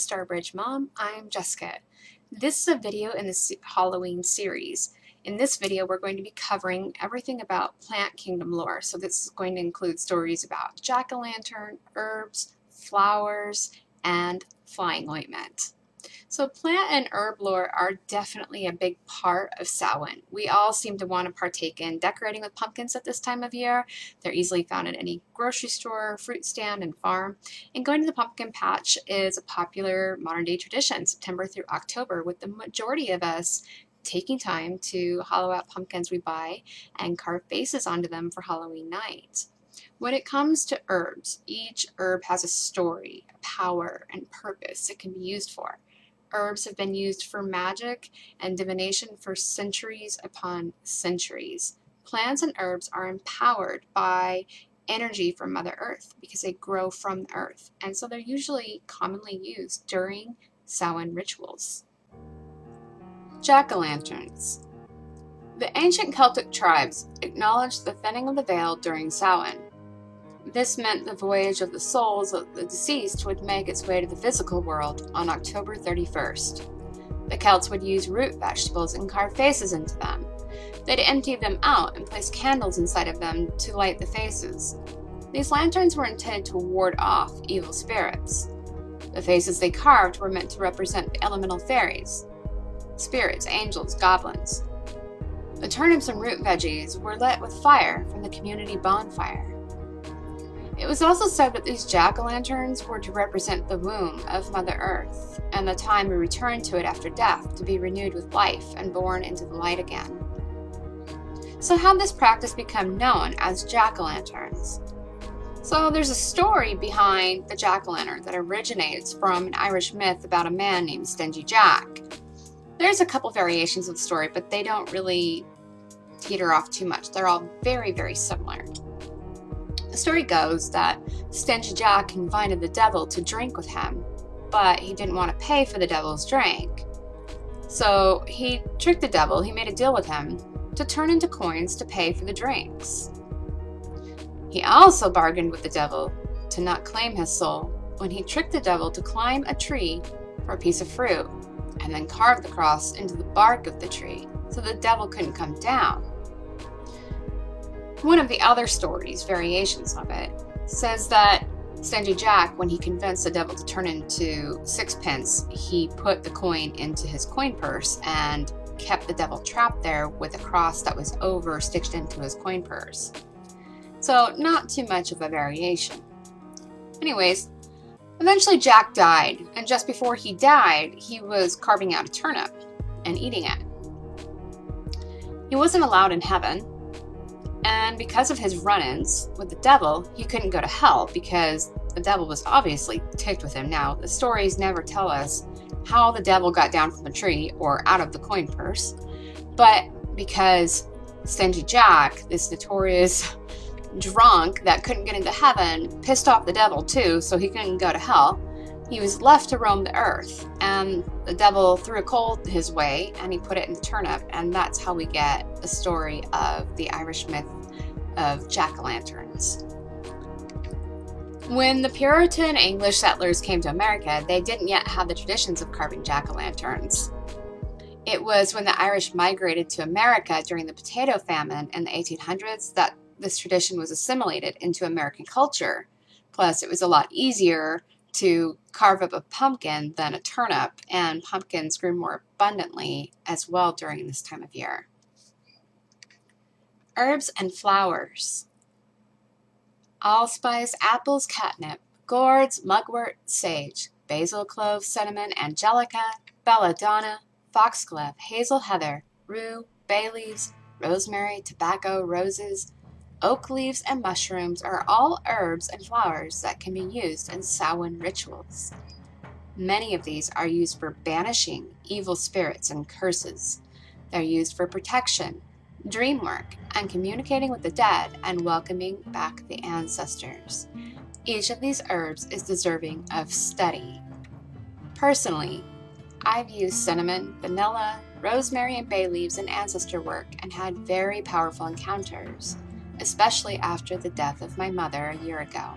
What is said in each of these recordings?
Starbridge Mom, I'm Jessica. This is a video in the Halloween series. In this video, we're going to be covering everything about plant kingdom lore. So this is going to include stories about jack-o'-lantern, herbs, flowers, and flying ointment. So plant and herb lore are definitely a big part of Samhain. We all seem to want to partake in decorating with pumpkins at this time of year. They're easily found at any grocery store, fruit stand, and farm. And going to the pumpkin patch is a popular modern day tradition, September through October, with the majority of us taking time to hollow out pumpkins we buy and carve faces onto them for Halloween night. When it comes to herbs, each herb has a story, a power, and purpose it can be used for. Herbs have been used for magic and divination for centuries upon centuries. Plants and herbs are empowered by energy from Mother Earth because they grow from the earth, and so they're usually commonly used during Samhain rituals. Jack-o'-lanterns. The ancient Celtic tribes acknowledged the thinning of the veil during Samhain. This meant the voyage of the souls of the deceased would make its way to the physical world on October 31st. The Celts would use root vegetables and carve faces into them. They'd empty them out and place candles inside of them to light the faces. These lanterns were intended to ward off evil spirits. The faces they carved were meant to represent the elemental fairies, spirits, angels, goblins. The turnips and root veggies were lit with fire from the community bonfire. It was also said that these jack-o'-lanterns were to represent the womb of Mother Earth and the time we return to it after death to be renewed with life and born into the light again. So how did this practice become known as jack-o'-lanterns? So there's a story behind the jack-o'-lantern that originates from an Irish myth about a man named Stingy Jack. There's a couple variations of the story, but they don't really teeter off too much. They're all very, very similar. The story goes that Stingy Jack invited the devil to drink with him, but he didn't want to pay for the devil's drink. So he tricked the devil, he made a deal with him to turn into coins to pay for the drinks. He also bargained with the devil to not claim his soul when he tricked the devil to climb a tree for a piece of fruit and then carve the cross into the bark of the tree so the devil couldn't come down. One of the other stories, variations of it, says that Stingy Jack, when he convinced the devil to turn into sixpence, he put the coin into his coin purse and kept the devil trapped there with a cross that was stitched into his coin purse. So not too much of a variation. Anyways, eventually Jack died, and just before he died, he was carving out a turnip and eating it. He wasn't allowed in heaven, and because of his run-ins with the devil, he couldn't go to hell because the devil was obviously ticked with him. Now, the stories never tell us how the devil got down from the tree or out of the coin purse, but because Stingy Jack, this notorious drunk that couldn't get into heaven, pissed off the devil too, so he couldn't go to hell, he was left to roam the earth, and the devil threw a coal his way and he put it in the turnip, and that's how we get the story of the Irish myth of jack-o'-lanterns. When the Puritan English settlers came to America, they didn't yet have the traditions of carving jack-o'-lanterns. It was when the Irish migrated to America during the potato famine in the 1800s that this tradition was assimilated into American culture. Plus, it was a lot easier to carve up a pumpkin than a turnip, and pumpkins grew more abundantly as well during this time of year. Herbs and flowers. Allspice, apples, catnip, gourds, mugwort, sage, basil, clove, cinnamon, angelica, belladonna, foxglove, hazel heather, rue, bay leaves, rosemary, tobacco, roses, oak leaves, and mushrooms are all herbs and flowers that can be used in Samhain rituals. Many of these are used for banishing evil spirits and curses. They're used for protection, dream work, and communicating with the dead and welcoming back the ancestors. Each of these herbs is deserving of study. Personally, I've used cinnamon, vanilla, rosemary, and bay leaves in ancestor work and had very powerful encounters, especially after the death of my mother a year ago.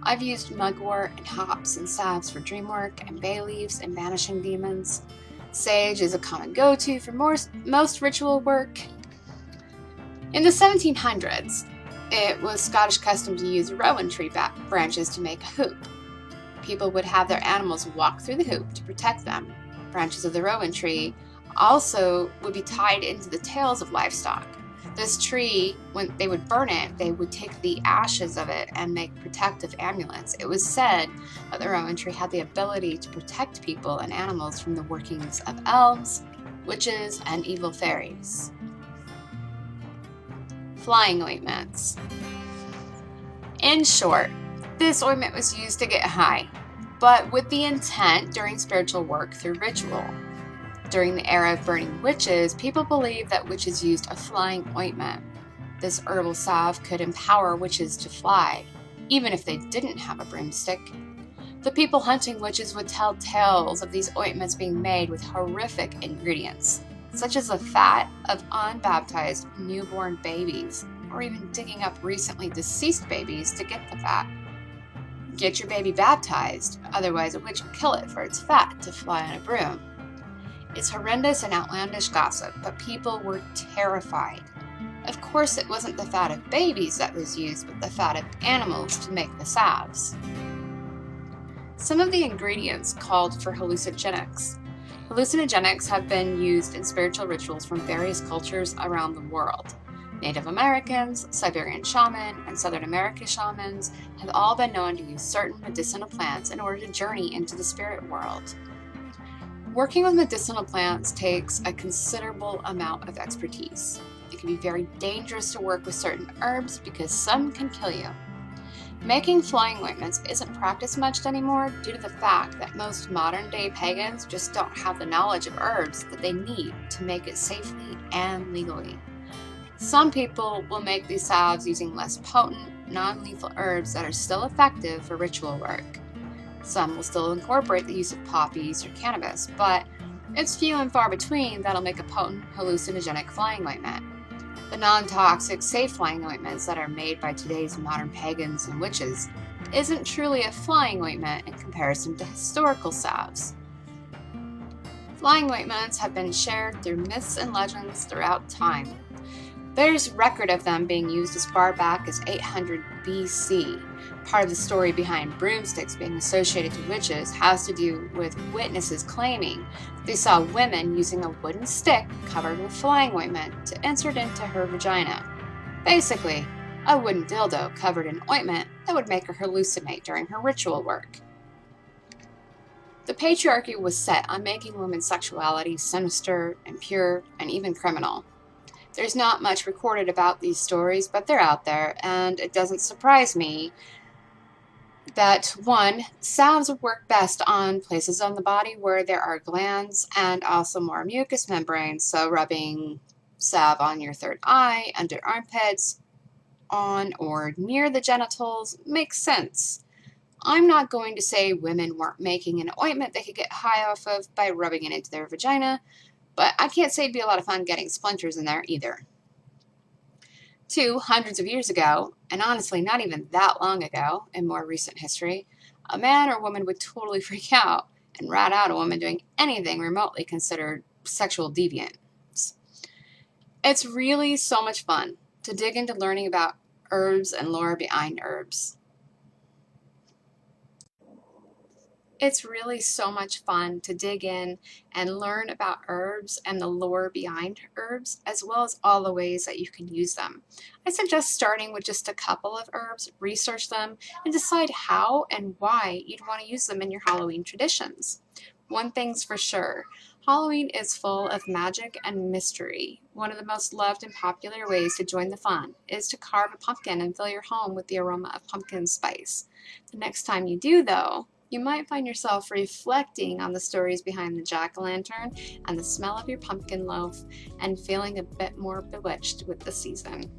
I've used mugwort and hops and salves for dream work, and bay leaves and banishing demons. Sage is a common go-to for most ritual work. In the 1700s, it was Scottish custom to use rowan tree branches to make a hoop. People would have their animals walk through the hoop to protect them. Branches of the rowan tree also would be tied into the tails of livestock. This tree, when they would burn it, they would take the ashes of it and make protective amulets. It was said that the rowan tree had the ability to protect people and animals from the workings of elves, witches, and evil fairies. Flying ointments. In short, this ointment was used to get high, but with the intent during spiritual work through ritual. During the era of burning witches, people believed that witches used a flying ointment. This herbal salve could empower witches to fly, even if they didn't have a broomstick. The people hunting witches would tell tales of these ointments being made with horrific ingredients, such as the fat of unbaptized newborn babies, or even digging up recently deceased babies to get the fat. Get your baby baptized, otherwise a witch will kill it for its fat to fly on a broom. It's horrendous and outlandish gossip, but people were terrified. Of course, it wasn't the fat of babies that was used, but the fat of animals to make the salves. Some of the ingredients called for hallucinogenics. Hallucinogenics have been used in spiritual rituals from various cultures around the world. Native Americans, Siberian shaman, and Southern American shamans have all been known to use certain medicinal plants in order to journey into the spirit world. Working with medicinal plants takes a considerable amount of expertise. It can be very dangerous to work with certain herbs because some can kill you. Making flying ointments isn't practiced much anymore due to the fact that most modern-day pagans just don't have the knowledge of herbs that they need to make it safely and legally. Some people will make these salves using less potent, non-lethal herbs that are still effective for ritual work. Some will still incorporate the use of poppies or cannabis, but it's few and far between that'll make a potent hallucinogenic flying ointment. The non-toxic, safe flying ointments that are made by today's modern pagans and witches isn't truly a flying ointment in comparison to historical salves. Flying ointments have been shared through myths and legends throughout time. There's record of them being used as far back as 800 BC. Part of the story behind broomsticks being associated to witches has to do with witnesses claiming they saw women using a wooden stick covered with flying ointment to insert into her vagina. Basically, a wooden dildo covered in ointment that would make her hallucinate during her ritual work. The patriarchy was set on making women's sexuality sinister, impure, and even criminal. There's not much recorded about these stories, but they're out there, and it doesn't surprise me that, one, salves work best on places on the body where there are glands and also more mucous membranes, so rubbing salve on your third eye, under armpits, on or near the genitals makes sense. I'm not going to say women weren't making an ointment they could get high off of by rubbing it into their vagina, but I can't say it'd be a lot of fun getting splinters in there either. 2, hundreds of years ago, and honestly not even that long ago in more recent history, a man or woman would totally freak out and rat out a woman doing anything remotely considered sexual deviance. It's really so much fun to dig into learning about herbs and lore behind herbs. It's really so much fun to dig in and learn about herbs and the lore behind herbs, as well as all the ways that you can use them. I suggest starting with just a couple of herbs, research them, and decide how and why you'd want to use them in your Halloween traditions. One thing's for sure, Halloween is full of magic and mystery. One of the most loved and popular ways to join the fun is to carve a pumpkin and fill your home with the aroma of pumpkin spice. The next time you do, though, you might find yourself reflecting on the stories behind the jack-o'-lantern and the smell of your pumpkin loaf and feeling a bit more bewitched with the season.